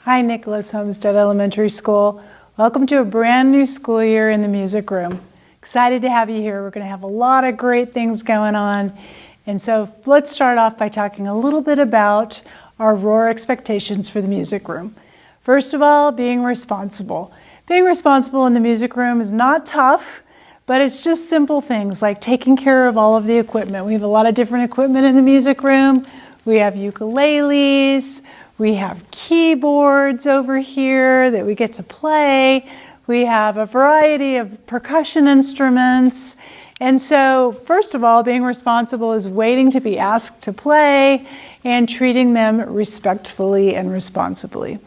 Hi, Nicholas Homestead Elementary School. Welcome to a brand new school year in the music room. Excited to have you here. We're going to have a lot of great things going on. And so let's start off by talking a little bit about our roar expectations for the music room. First of all, being responsible. Being responsible in the music room is not tough, but it's just simple things like taking care of all of the equipment. We have a lot of different equipment in the music room. We have ukuleles, we have keyboards over here that we get to play. We have a variety of percussion instruments. And so, first of all, being responsible is waiting to be asked to play and treating them respectfully and responsibly.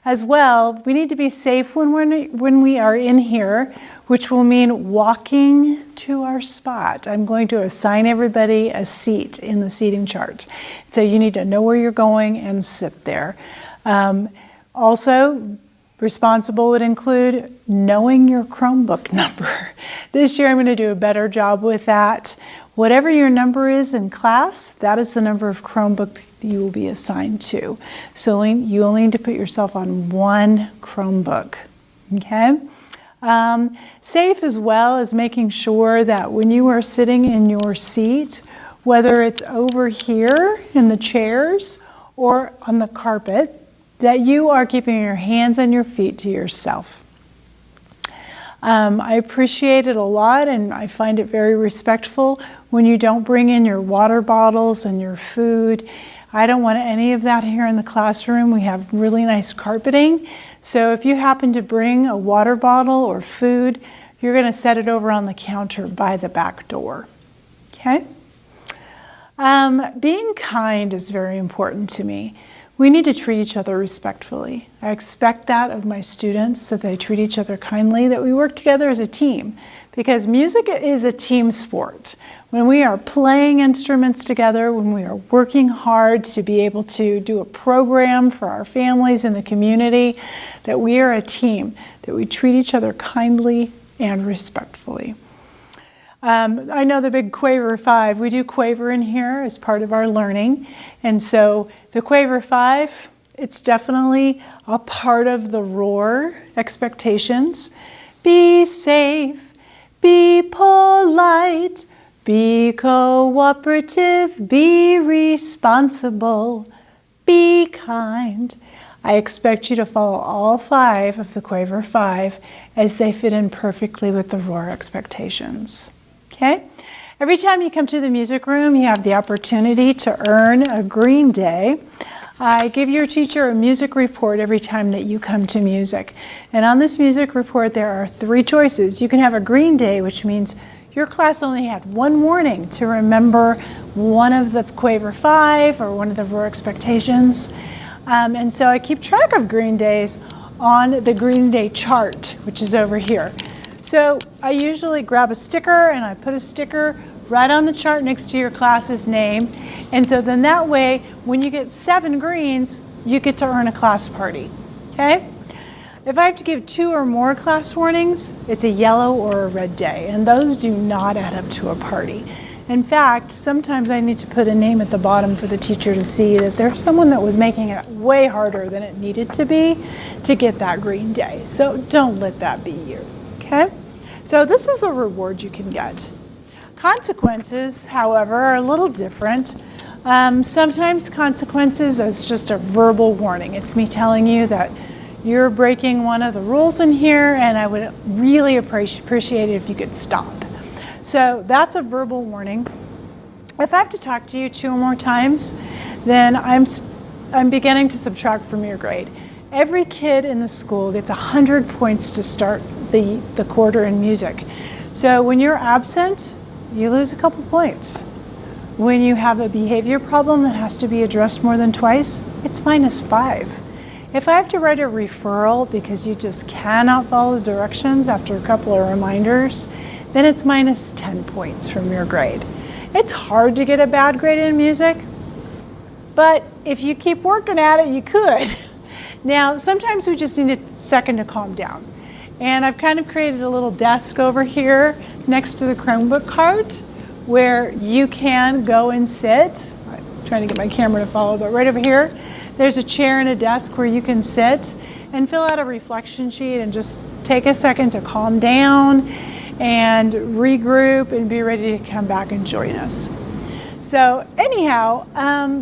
As well, we need to be safe when we are in here, which will mean walking to our spot. I'm going to assign everybody a seat in the seating chart. So you need to know where you're going and sit there. Also, responsible would include knowing your Chromebook number. This year I'm going to do a better job with that. Whatever your number is in class, that is the number of Chromebook you will be assigned to. So you only need to put yourself on one Chromebook, okay? Safe as well as making sure that when you are sitting in your seat, whether it's over here in the chairs or on the carpet, that you are keeping your hands and your feet to yourself. I appreciate it a lot, and I find it very respectful when you don't bring in your water bottles and your food. I don't want any of that here in the classroom. We have really nice carpeting. So if you happen to bring a water bottle or food, you're going to set it over on the counter by the back door. Okay? Being kind is very important to me. We need to treat each other respectfully. I expect that of my students, that they treat each other kindly, that we work together as a team, because music is a team sport. When we are playing instruments together, when we are working hard to be able to do a program for our families in the community, that we are a team, that we treat each other kindly and respectfully. I know the big Quaver 5, we do Quaver in here as part of our learning. And so the Quaver 5, it's definitely a part of the roar expectations. Be safe, be polite, be cooperative, be responsible, be kind. I expect you to follow all 5 of the Quaver 5 as they fit in perfectly with the roar expectations. Okay? Every time you come to the music room, you have the opportunity to earn a Green Day. I give your teacher a music report every time that you come to music. And on this music report, there are 3 choices. You can have a Green Day, which means your class only had one warning to remember one of the Quaver 5 or one of the roar expectations. And so I keep track of Green Days on the Green Day chart, which is over here. So I usually grab a sticker and I put a sticker right on the chart next to your class's name. And so then that way, when you get 7 greens, you get to earn a class party, okay? If I have to give 2 or more class warnings, it's a yellow or a red day, and those do not add up to a party. In fact, sometimes I need to put a name at the bottom for the teacher to see that there's someone that was making it way harder than it needed to be to get that Green Day. So don't let that be you, okay? So this is a reward you can get. Consequences, however, are a little different. Sometimes consequences is just a verbal warning. It's me telling you that you're breaking one of the rules in here, and I would really appreciate it if you could stop. So that's a verbal warning. If I have to talk to you 2 or more times, then I'm beginning to subtract from your grade. Every kid in the school gets 100 points to start the quarter in music. So when you're absent, you lose a couple points. When you have a behavior problem that has to be addressed more than twice, it's -5. If I have to write a referral because you just cannot follow the directions after a couple of reminders, then it's -10 points from your grade. It's hard to get a bad grade in music, but if you keep working at it, you could. Now, sometimes we just need a second to calm down. And I've kind of created a little desk over here next to the Chromebook cart where you can go and sit. I'm trying to get my camera to follow, but right over here, There's a chair and a desk where you can sit and fill out a reflection sheet and just take a second to calm down and regroup and be ready to come back and join us. So anyhow,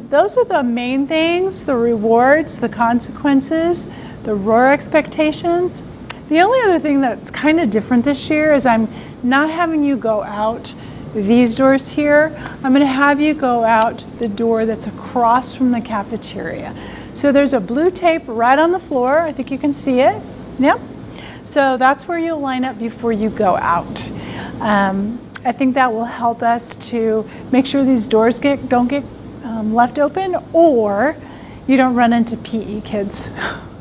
those are the main things: the rewards, the consequences, the ROAR expectations. The only other thing that's kind of different this year is I'm not having you go out these doors here. I'm going to have you go out the door that's across from the cafeteria. So there's a blue tape right on the floor. I think you can see it. Yep. So that's where you'll line up before you go out. I think that will help us to make sure these doors don't get left open, or you don't run into PE kids.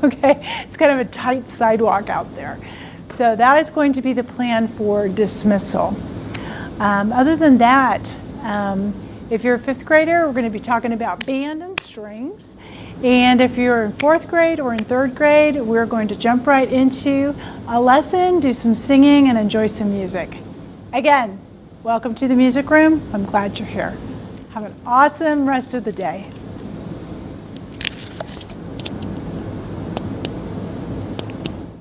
Okay, it's kind of a tight sidewalk out there. So that is going to be the plan for dismissal. Other than that, if you're a fifth grader, we're going to be talking about band and strings. And if you're in fourth grade or in third grade, we're going to jump right into a lesson, do some singing, and enjoy some music. Again, welcome to the music room. I'm glad you're here. Have an awesome rest of the day.